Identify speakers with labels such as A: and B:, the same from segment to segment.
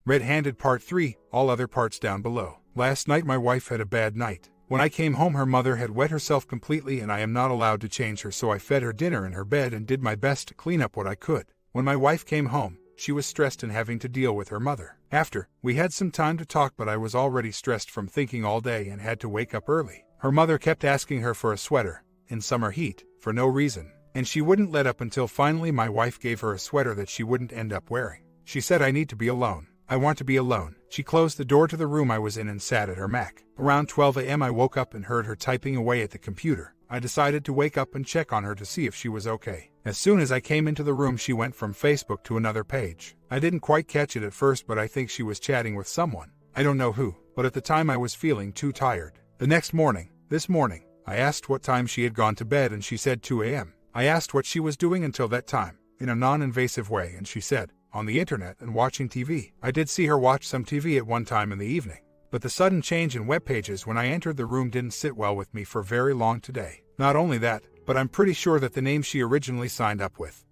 A: Red-handed part 3, all other parts down below. Last night my wife had a bad night. When I came home her mother had wet herself completely and I am not allowed to change her, so I fed her dinner in her bed and did my best to clean up what I could. When my wife came home, she was stressed and having to deal with her mother. After, we had some time to talk, but I was already stressed from thinking all day and had to wake up early. Her mother kept asking her for a sweater, in summer heat, for no reason, and she wouldn't let up until finally my wife gave her a sweater that she wouldn't end up wearing. She said, "I need to be alone. I want to be alone." She closed the door to the room I was in and sat at her Mac. Around 12 a.m. I woke up and heard her typing away at the computer. I decided to wake up and check on her to see if she was okay. As soon as I came into the room she went from Facebook to another page. I didn't quite catch it at first, but I think she was chatting with someone. I don't know who, but at the time I was feeling too tired. The next morning, this morning, I asked what time she had gone to bed and she said 2 a.m. I asked what she was doing until that time, in a non-invasive way, and she said, on the internet and watching TV. I did see her watch some TV at one time in the evening, but the sudden change in web pages when I entered the room didn't sit well with me for very long today. Not only that, but I'm pretty sure that the name she originally signed up with,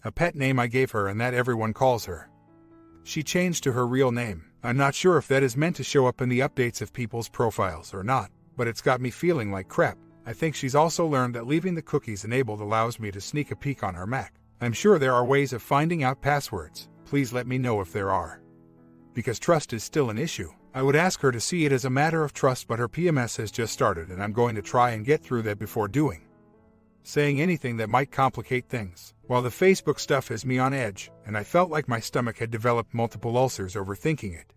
A: a pet name I gave her and that everyone calls her, she changed to her real name. I'm not sure if that is meant to show up in the updates of people's profiles or not, but it's got me feeling like crap. I think she's also learned that leaving the cookies enabled allows me to sneak a peek on her Mac. I'm sure there are ways of finding out passwords. Please let me know if there are. Because trust is still an issue. I would ask her to see it as a matter of trust, but her PMS has just started and I'm going to try and get through that before saying anything that might complicate things. While the Facebook stuff has me on edge, and I felt like my stomach had developed multiple ulcers overthinking it.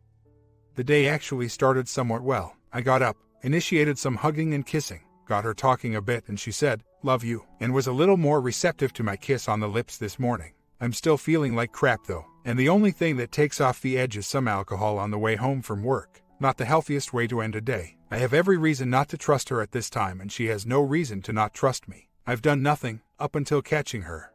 A: The day actually started somewhat well. I got up, initiated some hugging and kissing, got her talking a bit, and she said, "Love you," and was a little more receptive to my kiss on the lips this morning. I'm still feeling like crap though, and the only thing that takes off the edge is some alcohol on the way home from work. Not the healthiest way to end a day. I have every reason not to trust her at this time, and she has no reason to not trust me. I've done nothing, up until catching her,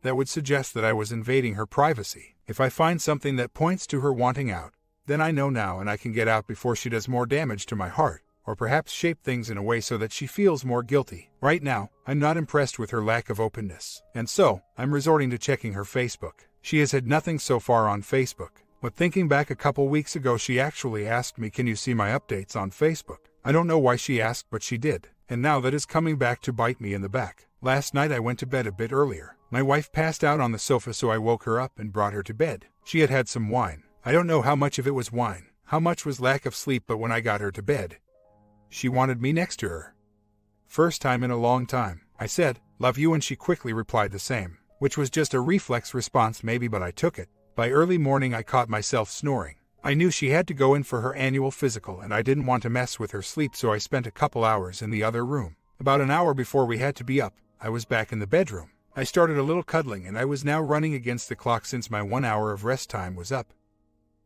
A: that would suggest that I was invading her privacy. If I find something that points to her wanting out, then I know now and I can get out before she does more damage to my heart, or perhaps shape things in a way so that she feels more guilty. Right now, I'm not impressed with her lack of openness, and so, I'm resorting to checking her Facebook. She has had nothing so far on Facebook, but thinking back a couple weeks ago she actually asked me, "Can you see my updates on Facebook?" I don't know why she asked, but she did, and now that is coming back to bite me in the back. Last night I went to bed a bit earlier. My wife passed out on the sofa, so I woke her up and brought her to bed. She had had some wine. I don't know how much of it was wine, how much was lack of sleep, but when I got her to bed, she wanted me next to her. First time in a long time. I said, "Love you," and she quickly replied the same, which was just a reflex response maybe, but I took it. By early morning I caught myself snoring. I knew she had to go in for her annual physical and I didn't want to mess with her sleep, so I spent a couple hours in the other room. About an hour before we had to be up, I was back in the bedroom. I started a little cuddling and I was now running against the clock since my 1 hour of rest time was up.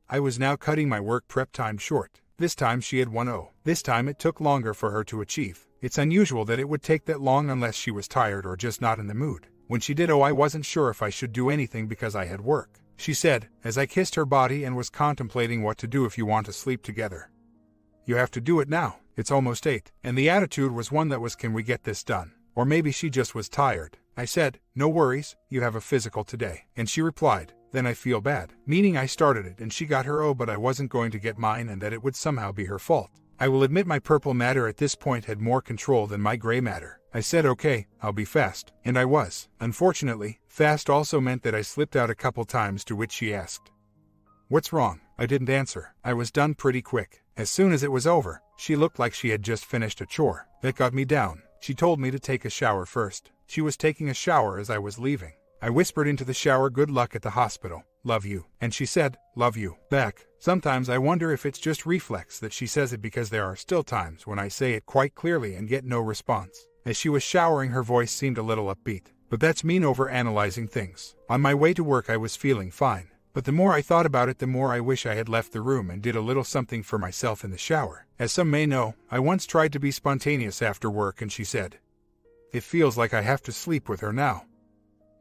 A: I was now cutting my work prep time short. This time she had 1-0. This time it took longer for her to achieve. It's unusual that it would take that long unless she was tired or just not in the mood. When she did I wasn't sure if I should do anything because I had work. She said, as I kissed her body and was contemplating what to do, "If you want to sleep together, you have to do it now. It's almost 8. And the attitude was one that was, "Can we get this done?" Or maybe she just was tired. I said, "No worries, you have a physical today." And she replied, "Then I feel bad." Meaning I started it and she got her O, but I wasn't going to get mine and that it would somehow be her fault. I will admit my purple matter at this point had more control than my gray matter. I said, "Okay, I'll be fast." And I was. Unfortunately, fast also meant that I slipped out a couple times, to which she asked, "What's wrong?" I didn't answer. I was done pretty quick. As soon as it was over, she looked like she had just finished a chore. That got me down. She told me to take a shower first. She was taking a shower as I was leaving. I whispered into the shower, "Good luck at the hospital. Love you." And she said, "Love you," back. Sometimes I wonder if it's just reflex that she says it, because there are still times when I say it quite clearly and get no response. As she was showering her voice seemed a little upbeat. But that's me over-analyzing things. On my way to work I was feeling fine. But the more I thought about it, the more I wish I had left the room and did a little something for myself in the shower. As some may know, I once tried to be spontaneous after work, and she said, "It feels like I have to sleep with her now.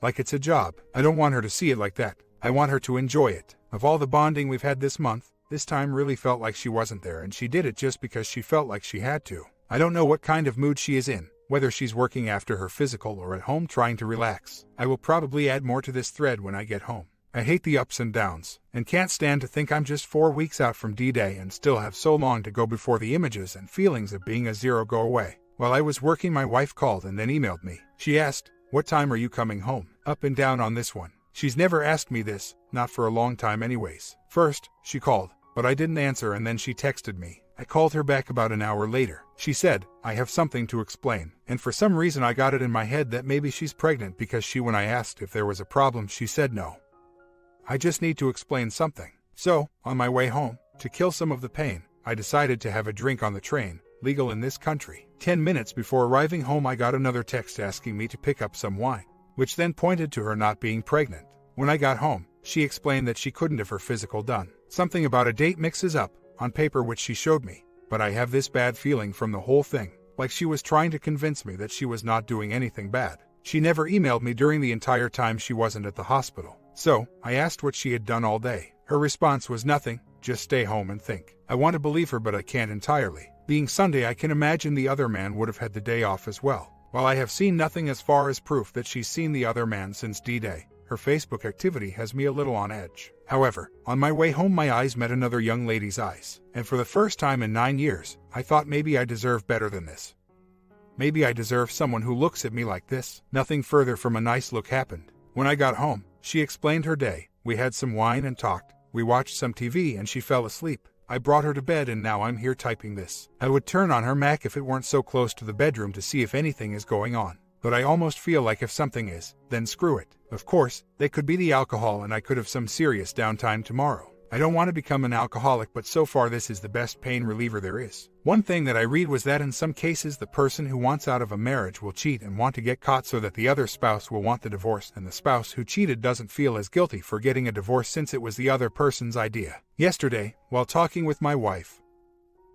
A: Like it's a job." I don't want her to see it like that. I want her to enjoy it. Of all the bonding we've had this month, this time really felt like she wasn't there, and she did it just because she felt like she had to. I don't know what kind of mood she is in, whether she's working after her physical or at home trying to relax. I will probably add more to this thread when I get home. I hate the ups and downs, and can't stand to think I'm just 4 weeks out from D-Day and still have so long to go before the images and feelings of being a zero go away. While I was working, my wife called and then emailed me. She asked, "What time are you coming home?" Up and down on this one. She's never asked me this, not for a long time anyways. First, she called, but I didn't answer, and then she texted me. I called her back about an hour later. She said, "I have something to explain." And for some reason I got it in my head that maybe she's pregnant, because when I asked if there was a problem, she said no. I just need to explain something. So, on my way home, to kill some of the pain, I decided to have a drink on the train, legal in this country. 10 minutes before arriving home, I got another text asking me to pick up some wine, which then pointed to her not being pregnant. When I got home, she explained that she couldn't have her physical done. Something about a date mixes up on paper, which she showed me, but I have this bad feeling from the whole thing, like she was trying to convince me that she was not doing anything bad. She never emailed me during the entire time she wasn't at the hospital. So, I asked what she had done all day. Her response was nothing, just stay home and think. I want to believe her, but I can't entirely. Being Sunday, I can imagine the other man would have had the day off as well. While I have seen nothing as far as proof that she's seen the other man since D-Day, her Facebook activity has me a little on edge. However, on my way home, my eyes met another young lady's eyes, and for the first time in 9 years, I thought maybe I deserve better than this. Maybe I deserve someone who looks at me like this. Nothing further from a nice look happened. When I got home, she explained her day. We had some wine and talked. We watched some TV and she fell asleep. I brought her to bed and now I'm here typing this. I would turn on her Mac if it weren't so close to the bedroom to see if anything is going on. But I almost feel like if something is, then screw it. Of course, they could be the alcohol and I could have some serious downtime tomorrow. I don't want to become an alcoholic, but so far this is the best pain reliever there is. One thing that I read was that in some cases the person who wants out of a marriage will cheat and want to get caught so that the other spouse will want the divorce, and the spouse who cheated doesn't feel as guilty for getting a divorce since it was the other person's idea. Yesterday, while talking with my wife,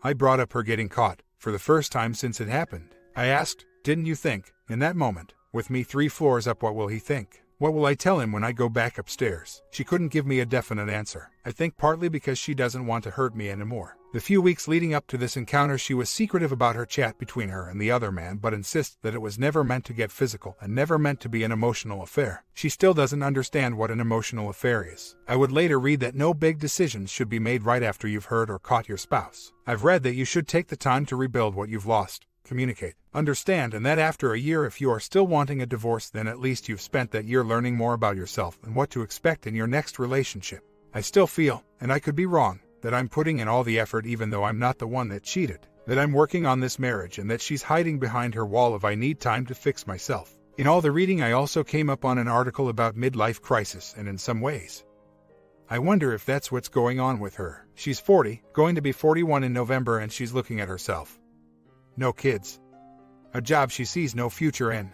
A: I brought up her getting caught, for the first time since it happened. I asked, "Didn't you think, in that moment, with me 3 floors up, what will he think? What will I tell him when I go back upstairs?" She couldn't give me a definite answer. I think partly because she doesn't want to hurt me anymore. The few weeks leading up to this encounter, she was secretive about her chat between her and the other man, but insists that it was never meant to get physical and never meant to be an emotional affair. She still doesn't understand what an emotional affair is. I would later read that no big decisions should be made right after you've hurt or caught your spouse. I've read that you should take the time to rebuild what you've lost. Communicate, understand, and that after a year, if you are still wanting a divorce, then at least you've spent that year learning more about yourself and what to expect in your next relationship. I still feel, and I could be wrong, that I'm putting in all the effort even though I'm not the one that cheated, that I'm working on this marriage and that she's hiding behind her wall of "I need time to fix myself." In all the reading, I also came up on an article about midlife crisis, and in some ways, I wonder if that's what's going on with her. She's 40, going to be 41 in November, and she's looking at herself. No kids. A job she sees no future in.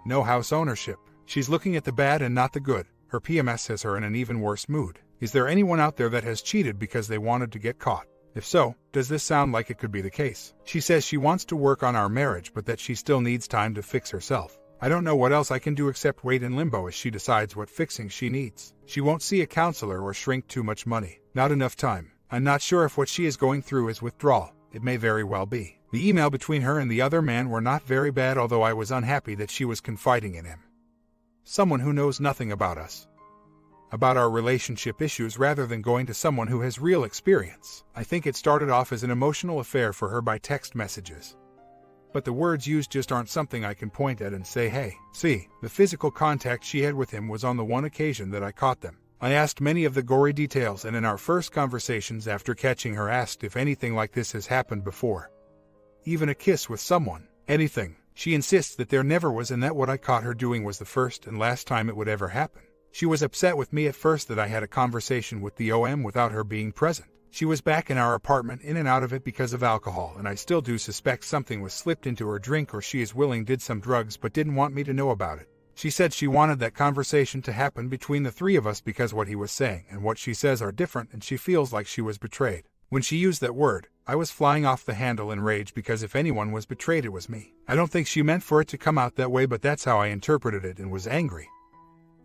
A: No house ownership. She's looking at the bad and not the good. Her PMS has her in an even worse mood. Is there anyone out there that has cheated because they wanted to get caught? If so, does this sound like it could be the case? She says she wants to work on our marriage, but that she still needs time to fix herself. I don't know what else I can do except wait in limbo as she decides what fixing she needs. She won't see a counselor or shrink too much money. Not enough time. I'm not sure if what she is going through is withdrawal. It may very well be. The email between her and the other man were not very bad, although I was unhappy that she was confiding in him. Someone who knows nothing about us, about our relationship issues, rather than going to someone who has real experience. I think it started off as an emotional affair for her by text messages. But the words used just aren't something I can point at and say, "Hey, see." The physical contact she had with him was on the one occasion that I caught them. I asked many of the gory details, and in our first conversations after catching her, asked if anything like this has happened before. Even a kiss with someone. Anything. She insists that there never was, and that what I caught her doing was the first and last time it would ever happen. She was upset with me at first that I had a conversation with the OM without her being present. She was back in our apartment, in and out of it because of alcohol, and I still do suspect something was slipped into her drink, or she is willing did some drugs but didn't want me to know about it. She said she wanted that conversation to happen between the 3 of us because what he was saying and what she says are different, and she feels like she was betrayed. When she used that word, I was flying off the handle in rage, because if anyone was betrayed, it was me. I don't think she meant for it to come out that way, but that's how I interpreted it and was angry.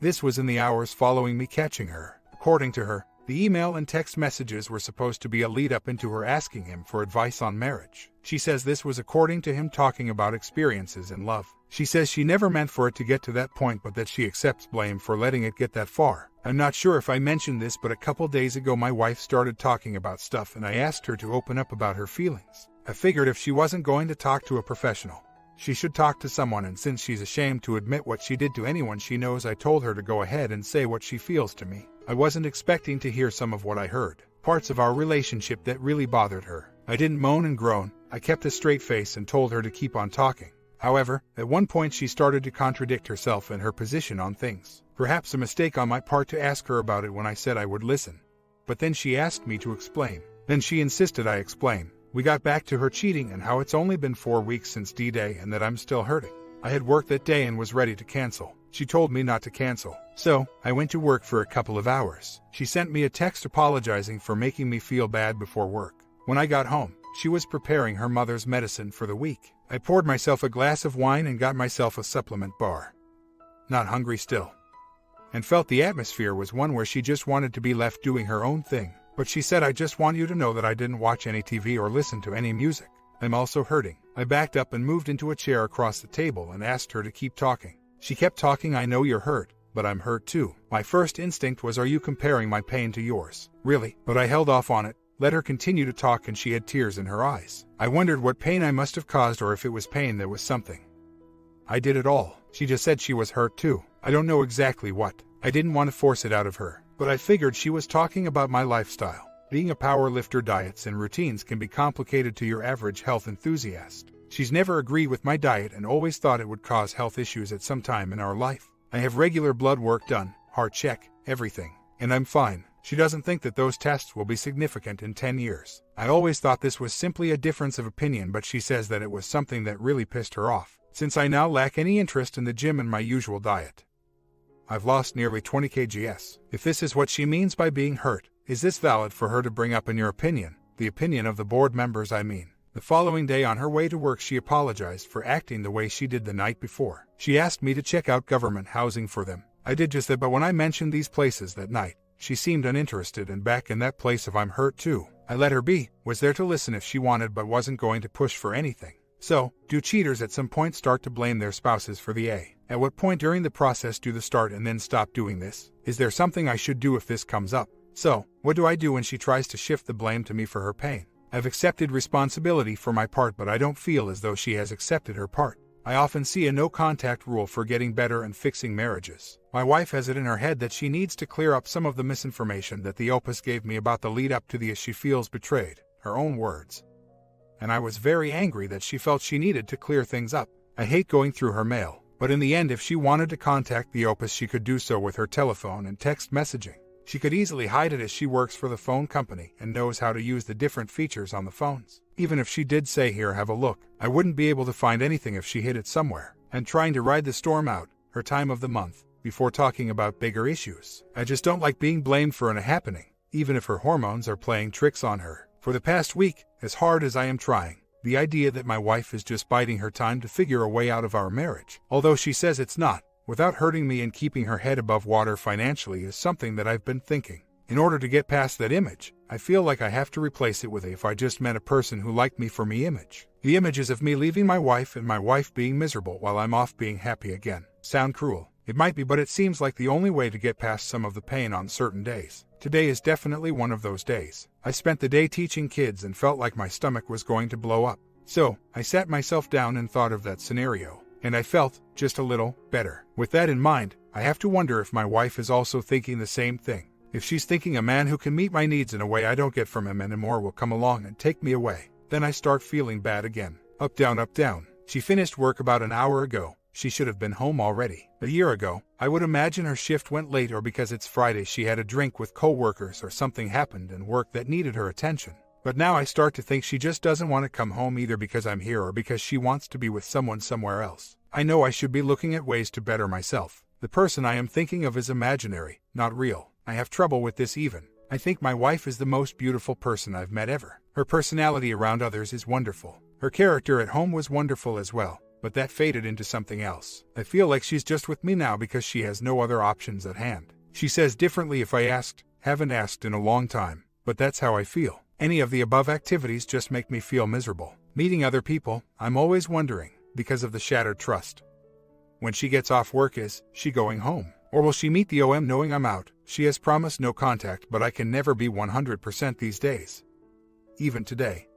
A: This was in the hours following me catching her. According to her, The email and text messages were supposed to be a lead-up into her asking him for advice on marriage. She says this was according to him talking about experiences in love. She says she never meant for it to get to that point, but that she accepts blame for letting it get that far. I'm not sure if I mentioned this, but a couple days ago my wife started talking about stuff and I asked her to open up about her feelings. I figured if she wasn't going to talk to a professional, she should talk to someone, and since she's ashamed to admit what she did to anyone she knows, I told her to go ahead and say what she feels to me. I wasn't expecting to hear some of what I heard, parts of our relationship that really bothered her. I didn't moan and groan. I kept a straight face and told her to keep on talking. However, at one point she started to contradict herself and her position on things. Perhaps a mistake on my part to ask her about it when I said I would listen. But then she asked me to explain. Then she insisted I explain. We got back to her cheating and how it's only been 4 weeks since D-Day and that I'm still hurting. I had work that day and was ready to cancel. She told me not to cancel. So, I went to work for a couple of hours. She sent me a text apologizing for making me feel bad before work. When I got home, she was preparing her mother's medicine for the week. I poured myself a glass of wine and got myself a supplement bar. Not hungry still. And felt the atmosphere was one where she just wanted to be left doing her own thing. But she said, I just want you to know that I didn't watch any TV or listen to any music. I'm also hurting. I backed up and moved into a chair across the table and asked her to keep talking. She kept talking. I know you're hurt, but I'm hurt too. My first instinct was, are you comparing my pain to yours? Really? But I held off on it, let her continue to talk, and she had tears in her eyes. I wondered what pain I must have caused, or if it was pain that was something. I did it all. She just said she was hurt too. I don't know exactly what. I didn't want to force it out of her, but I figured she was talking about my lifestyle. Being a power lifter, diets and routines can be complicated to your average health enthusiast. She's never agreed with my diet and always thought it would cause health issues at some time in our life. I have regular blood work done, heart check, everything, and I'm fine. She doesn't think that those tests will be significant in 10 years. I always thought this was simply a difference of opinion, but she says that it was something that really pissed her off, since I now lack any interest in the gym and my usual diet. I've lost nearly 20 kgs. If this is what she means by being hurt, is this valid for her to bring up in your opinion? The opinion of the board members, I mean. The following day on her way to work, she apologized for acting the way she did the night before. She asked me to check out government housing for them. I did just that, but when I mentioned these places that night, she seemed uninterested and back in that place of I'm hurt too. I let her be, was there to listen if she wanted, but wasn't going to push for anything. So, do cheaters at some point start to blame their spouses for the A? At what point during the process do they start and then stop doing this? Is there something I should do if this comes up? So, what do I do when she tries to shift the blame to me for her pain? I've accepted responsibility for my part, but I don't feel as though she has accepted her part. I often see a no-contact rule for getting better and fixing marriages. My wife has it in her head that she needs to clear up some of the misinformation that the opus gave me about the lead-up to the she feels betrayed, her own words. And I was very angry that she felt she needed to clear things up. I hate going through her mail, but in the end, if she wanted to contact the opus, she could do so with her telephone and text messaging. She could easily hide it as she works for the phone company and knows how to use the different features on the phones. Even if she did say, here, have a look, I wouldn't be able to find anything if she hid it somewhere. And trying to ride the storm out, her time of the month, before talking about bigger issues. I just don't like being blamed for a happening, even if her hormones are playing tricks on her. For the past week, as hard as I am trying, the idea that my wife is just biding her time to figure a way out of our marriage, although she says it's not, without hurting me and keeping her head above water financially, is something that I've been thinking. In order to get past that image, I feel like I have to replace it with a if I just met a person who liked me for me image. The image is of me leaving my wife and my wife being miserable while I'm off being happy again. Sound cruel? It might be, but it seems like the only way to get past some of the pain on certain days. Today is definitely one of those days. I spent the day teaching kids and felt like my stomach was going to blow up. So, I sat myself down and thought of that scenario. And I felt just a little better. With that in mind, I have to wonder if my wife is also thinking the same thing. If she's thinking a man who can meet my needs in a way I don't get from him anymore will come along and take me away. Then I start feeling bad again. Up, down, up, down. She finished work about an hour ago. She should have been home already. A year ago, I would imagine her shift went late, or because it's Friday she had a drink with co-workers or something happened in work that needed her attention. But now I start to think she just doesn't want to come home either because I'm here or because she wants to be with someone somewhere else. I know I should be looking at ways to better myself. The person I am thinking of is imaginary, not real. I have trouble with this even. I think my wife is the most beautiful person I've met ever. Her personality around others is wonderful. Her character at home was wonderful as well, but that faded into something else. I feel like she's just with me now because she has no other options at hand. She says differently if I asked, Haven't asked in a long time, but that's how I feel. Any of the above activities just make me feel miserable. Meeting other people, I'm always wondering, because of the shattered trust. When she gets off work, is she going home? Or will she meet the OM knowing I'm out? She has promised no contact, but I can never be 100% these days. Even today.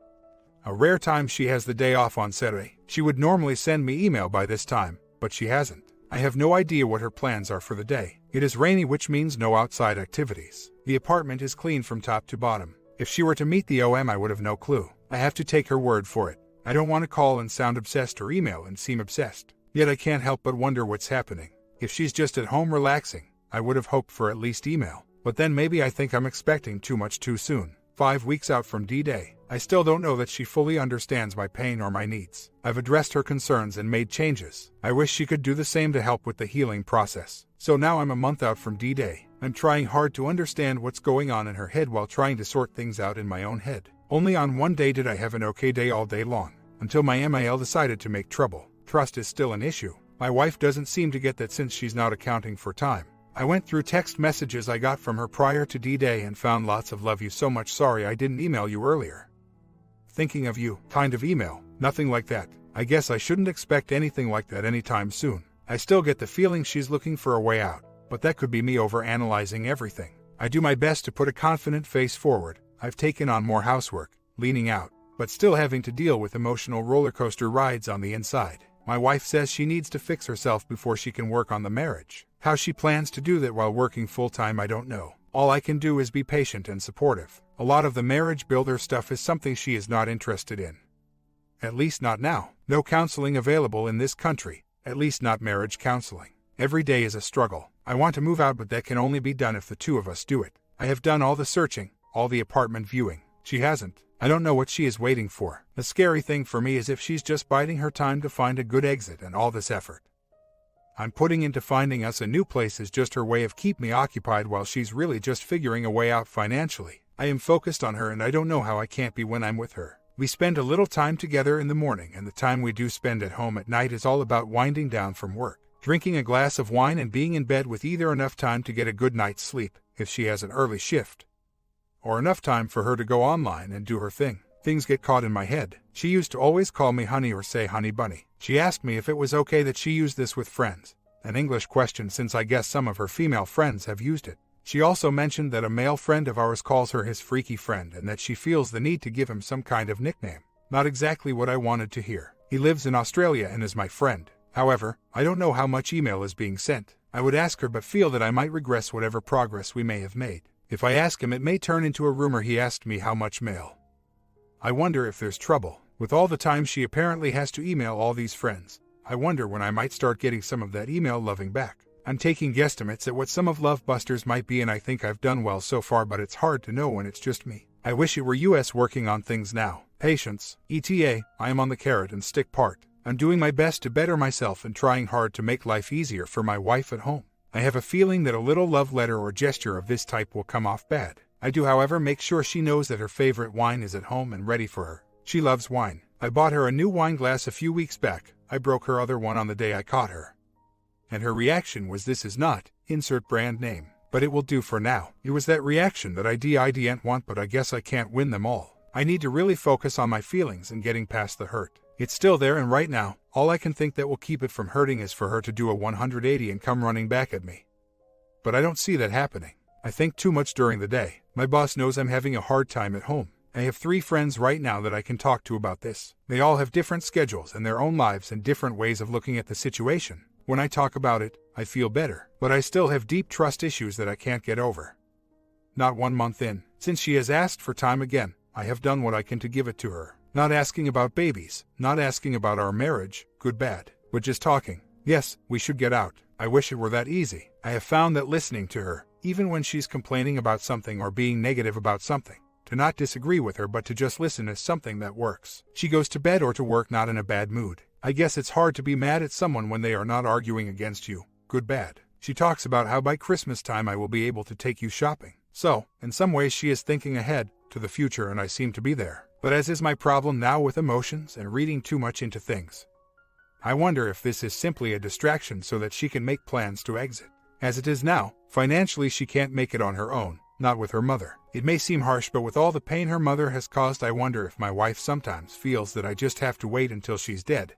A: A rare time she has the day off on Saturday. She would normally send me email by this time, but she hasn't. I have no idea what her plans are for the day. It is rainy, which means no outside activities. The apartment is clean from top to bottom. If she were to meet the OM, I would have no clue. I have to take her word for it. I don't want to call and sound obsessed or email and seem obsessed. Yet I can't help but wonder what's happening. If she's just at home relaxing, I would have hoped for at least email. But then maybe I think I'm expecting too much too soon. 5 weeks out from D-Day, I still don't know that she fully understands my pain or my needs. I've addressed her concerns and made changes. I wish she could do the same to help with the healing process. So now I'm a month out from D-Day. I'm trying hard to understand what's going on in her head while trying to sort things out in my own head. Only on one day did I have an okay day all day long, until my MIL decided to make trouble. Trust is still an issue. My wife doesn't seem to get that since she's not accounting for time. I went through text messages I got from her prior to D-Day and found lots of "love you so much, sorry I didn't email you earlier. Thinking of you" kind of email. Nothing like that. I guess I shouldn't expect anything like that anytime soon. I still get the feeling she's looking for a way out, but that could be me overanalyzing everything. I do my best to put a confident face forward. I've taken on more housework, leaning out, but still having to deal with emotional roller coaster rides on the inside. My wife says she needs to fix herself before she can work on the marriage. How she plans to do that while working full-time, I don't know. All I can do is be patient and supportive. A lot of the marriage builder stuff is something she is not interested in. At least not now. No counseling available in this country. At least not marriage counseling. Every day is a struggle. I want to move out, but that can only be done if the two of us do it. I have done all the searching, all the apartment viewing. She hasn't. I don't know what she is waiting for. The scary thing for me is if she's just biding her time to find a good exit and all this effort I'm putting into finding us a new place is just her way of keep me occupied while she's really just figuring a way out financially. I am focused on her and I don't know how I can't be when I'm with her. We spend a little time together in the morning, and the time we do spend at home at night is all about winding down from work, drinking a glass of wine and being in bed with either enough time to get a good night's sleep, if she has an early shift, or enough time for her to go online and do her thing. Things get caught in my head. She used to always call me honey or say honey bunny. She asked me if it was okay that she used this with friends. An English question, since I guess some of her female friends have used it. She also mentioned that a male friend of ours calls her his freaky friend and that she feels the need to give him some kind of nickname. Not exactly what I wanted to hear. He lives in Australia and is my friend. However, I don't know how much email is being sent. I would ask her but feel that I might regress whatever progress we may have made. If I ask him, it may turn into a rumor he asked me how much mail. I wonder if there's trouble. With all the time she apparently has to email all these friends, I wonder when I might start getting some of that email loving back. I'm taking guesstimates at what some of Love Busters might be, and I think I've done well so far, but it's hard to know when it's just me. I wish it were US working on things now. Patience. ETA, I am on the carrot and stick part. I'm doing my best to better myself and trying hard to make life easier for my wife at home. I have a feeling that a little love letter or gesture of this type will come off bad. I do, however, make sure she knows that her favorite wine is at home and ready for her. She loves wine. I bought her a new wine glass a few weeks back. I broke her other one on the day I caught her, and her reaction was, "This is not, insert brand name, but it will do for now." It was that reaction that I didn't want, but I guess I can't win them all. I need to really focus on my feelings and getting past the hurt. It's still there, and right now, all I can think that will keep it from hurting is for her to do a 180 and come running back at me. But I don't see that happening. I think too much during the day. My boss knows I'm having a hard time at home. I have 3 friends right now that I can talk to about this. They all have different schedules and their own lives and different ways of looking at the situation. When I talk about it, I feel better, but I still have deep trust issues that I can't get over. Not 1 month in, since she has asked for time again, I have done what I can to give it to her. Not asking about babies, not asking about our marriage, good bad, but just talking. Yes, we should get out. I wish it were that easy. I have found that listening to her, even when she's complaining about something or being negative about something, to not disagree with her but to just listen is something that works. She goes to bed or to work not in a bad mood. I guess it's hard to be mad at someone when they are not arguing against you, good bad. She talks about how by Christmas time I will be able to take you shopping. So, in some ways she is thinking ahead, to the future, and I seem to be there. But as is my problem now with emotions and reading too much into things, I wonder if this is simply a distraction so that she can make plans to exit. As it is now, financially she can't make it on her own. not with her mother. It may seem harsh, but with all the pain her mother has caused, I wonder if my wife sometimes feels that I just have to wait until she's dead.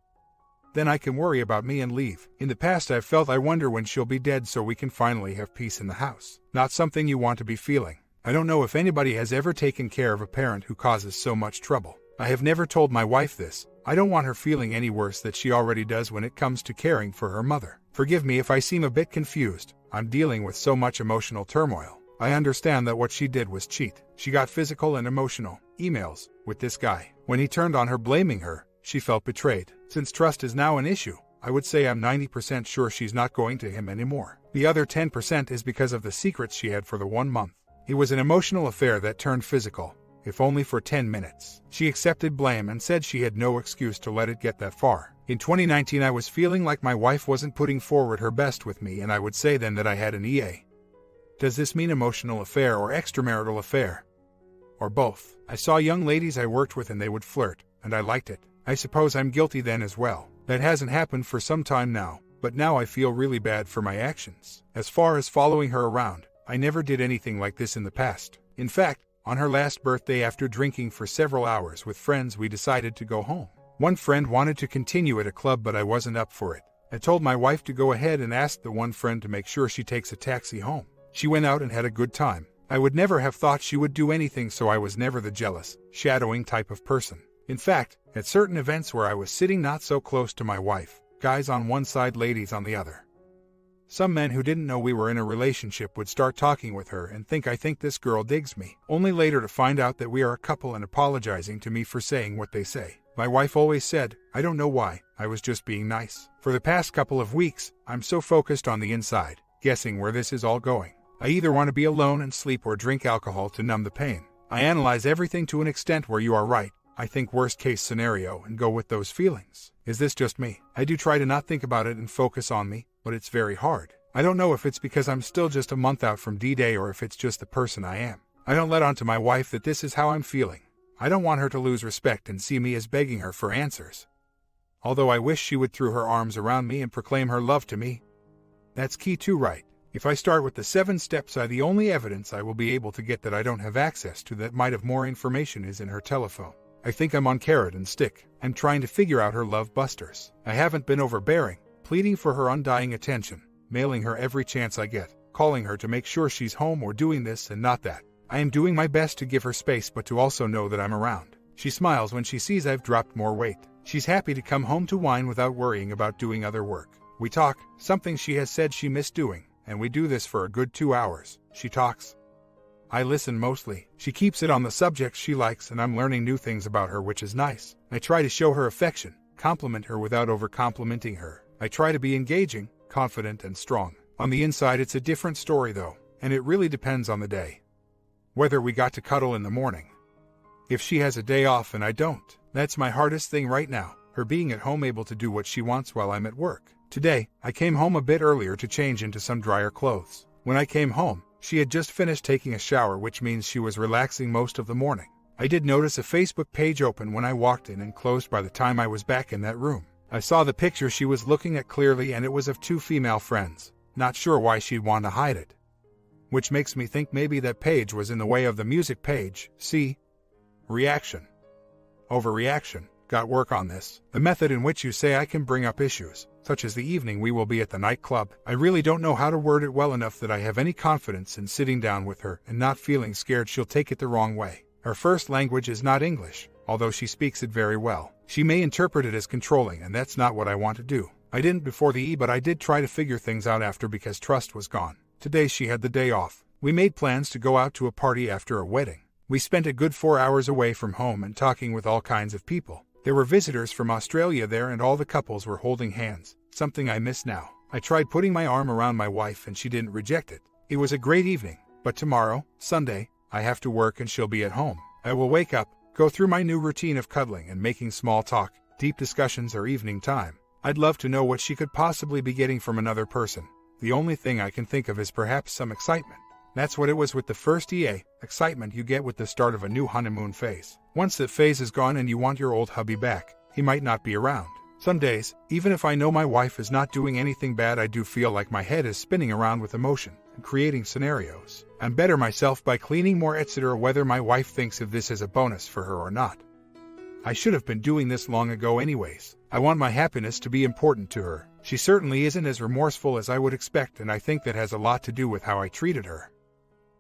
A: Then I can worry about me and leave. In the past I've felt I wonder when she'll be dead so we can finally have peace in the house. Not something you want to be feeling. I don't know if anybody has ever taken care of a parent who causes so much trouble. I have never told my wife this. I don't want her feeling any worse than she already does when it comes to caring for her mother. Forgive me if I seem a bit confused. I'm dealing with so much emotional turmoil. I understand that what she did was cheat. She got physical and emotional emails with this guy. When he turned on her blaming her, she felt betrayed. Since trust is now an issue, I would say I'm 90% sure she's not going to him anymore. The other 10% is because of the secrets she had for the 1 month. It was an emotional affair that turned physical, if only for 10 minutes. She accepted blame and said she had no excuse to let it get that far. In 2019 I was feeling like my wife wasn't putting forward her best with me, and I would say then that I had an EA. Does this mean emotional affair or extramarital affair? Or both? I saw young ladies I worked with and they would flirt, and I liked it. I suppose I'm guilty then as well. That hasn't happened for some time now, but now I feel really bad for my actions. As far as following her around, I never did anything like this in the past. In fact, on her last birthday, after drinking for several hours with friends, we decided to go home. One friend wanted to continue at a club, but I wasn't up for it. I told my wife to go ahead and asked the one friend to make sure she takes a taxi home. She went out and had a good time. I would never have thought she would do anything, so I was never the jealous, shadowing type of person. In fact, at certain events where I was sitting not so close to my wife, guys on one side, ladies on the other. Some men who didn't know we were in a relationship would start talking with her and think I think this girl digs me, only later to find out that we are a couple and apologizing to me for saying what they say. My wife always said, I don't know why, I was just being nice. For the past couple of weeks, I'm so focused on the inside, guessing where this is all going. I either want to be alone and sleep or drink alcohol to numb the pain. I analyze everything to an extent where you are right. I think worst case scenario and go with those feelings. Is this just me? I do try to not think about it and focus on me, but it's very hard. I don't know if it's because I'm still just a month out from D-Day or if it's just the person I am. I don't let on to my wife that this is how I'm feeling. I don't want her to lose respect and see me as begging her for answers. Although I wish she would throw her arms around me and proclaim her love to me. That's key too, right? If I start with the 7 steps, the only evidence I will be able to get that I don't have access to that might have more information is in her telephone. I think I'm on carrot and stick. I'm trying to figure out her love busters. I haven't been overbearing, pleading for her undying attention, mailing her every chance I get, calling her to make sure she's home or doing this and not that. I am doing my best to give her space, but to also know that I'm around. She smiles when she sees I've dropped more weight. She's happy to come home to wine without worrying about doing other work. We talk, something she has said she missed doing, and we do this for a good 2 hours. She talks. I listen mostly. She keeps it on the subjects she likes, and I'm learning new things about her, which is nice. I try to show her affection, compliment her without over-complimenting her. I try to be engaging, confident, and strong. On the inside it's a different story though, and it really depends on the day. Whether we got to cuddle in the morning. If she has a day off and I don't, that's my hardest thing right now, her being at home able to do what she wants while I'm at work. Today, I came home a bit earlier to change into some drier clothes. When I came home, she had just finished taking a shower, which means she was relaxing most of the morning. I did notice a Facebook page open when I walked in and closed by the time I was back in that room. I saw the picture she was looking at clearly, and it was of 2 female friends. Not sure why she'd want to hide it. Which makes me think maybe that page was in the way of the music page. See? Reaction. Overreaction. Got work on this. The method in which you say I can bring up issues, such as the evening we will be at the nightclub. I really don't know how to word it well enough that I have any confidence in sitting down with her and not feeling scared she'll take it the wrong way. Her first language is not English, although she speaks it very well. She may interpret it as controlling, and that's not what I want to do. I didn't before the E, but I did try to figure things out after because trust was gone. Today she had the day off. We made plans to go out to a party after a wedding. We spent a good 4 hours away from home and talking with all kinds of people. There were visitors from Australia there, and all the couples were holding hands, something I miss now. I tried putting my arm around my wife and she didn't reject it. It was a great evening, but tomorrow, Sunday, I have to work and she'll be at home. I will wake up, go through my new routine of cuddling and making small talk, deep discussions or evening time. I'd love to know what she could possibly be getting from another person. The only thing I can think of is perhaps some excitement. That's what it was with the first EA, excitement you get with the start of a new honeymoon phase. Once that phase is gone and you want your old hubby back, he might not be around. Some days, even if I know my wife is not doing anything bad, I do feel like my head is spinning around with emotion. and creating scenarios. I'm better myself by cleaning more etc. whether my wife thinks of this as a bonus for her or not. I should have been doing this long ago anyways. I want my happiness to be important to her. She certainly isn't as remorseful as I would expect, and I think that has a lot to do with how I treated her.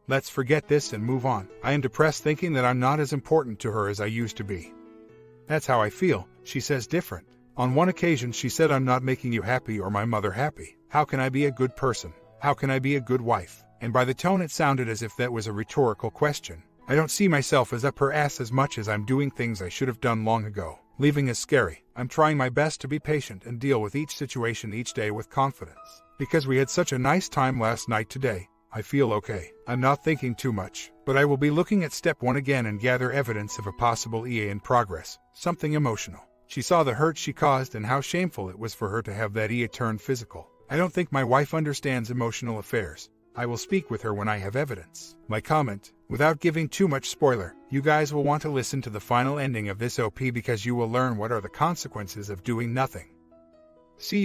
A: Let's forget this and move on. I am depressed thinking that I'm not as important to her as I used to be. That's how I feel, she says different. On one occasion she said, I'm not making you happy or my mother happy. How can I be a good person? How can I be a good wife? And by the tone it sounded as if that was a rhetorical question. I don't see myself as up her ass as much as I'm doing things I should have done long ago. Leaving is scary. I'm trying my best to be patient and deal with each situation each day with confidence. Because we had such a nice time last night today, I feel okay. I'm not thinking too much, but I will be looking at step 1 again and gather evidence of a possible EA in progress, something emotional. She saw the hurt she caused and how shameful it was for her to have that EA turn physical. I don't think my wife understands emotional affairs. I will speak with her when I have evidence. My comment, without giving too much spoiler, you guys will want to listen to the final ending of this OP because you will learn what are the consequences of doing nothing. See you.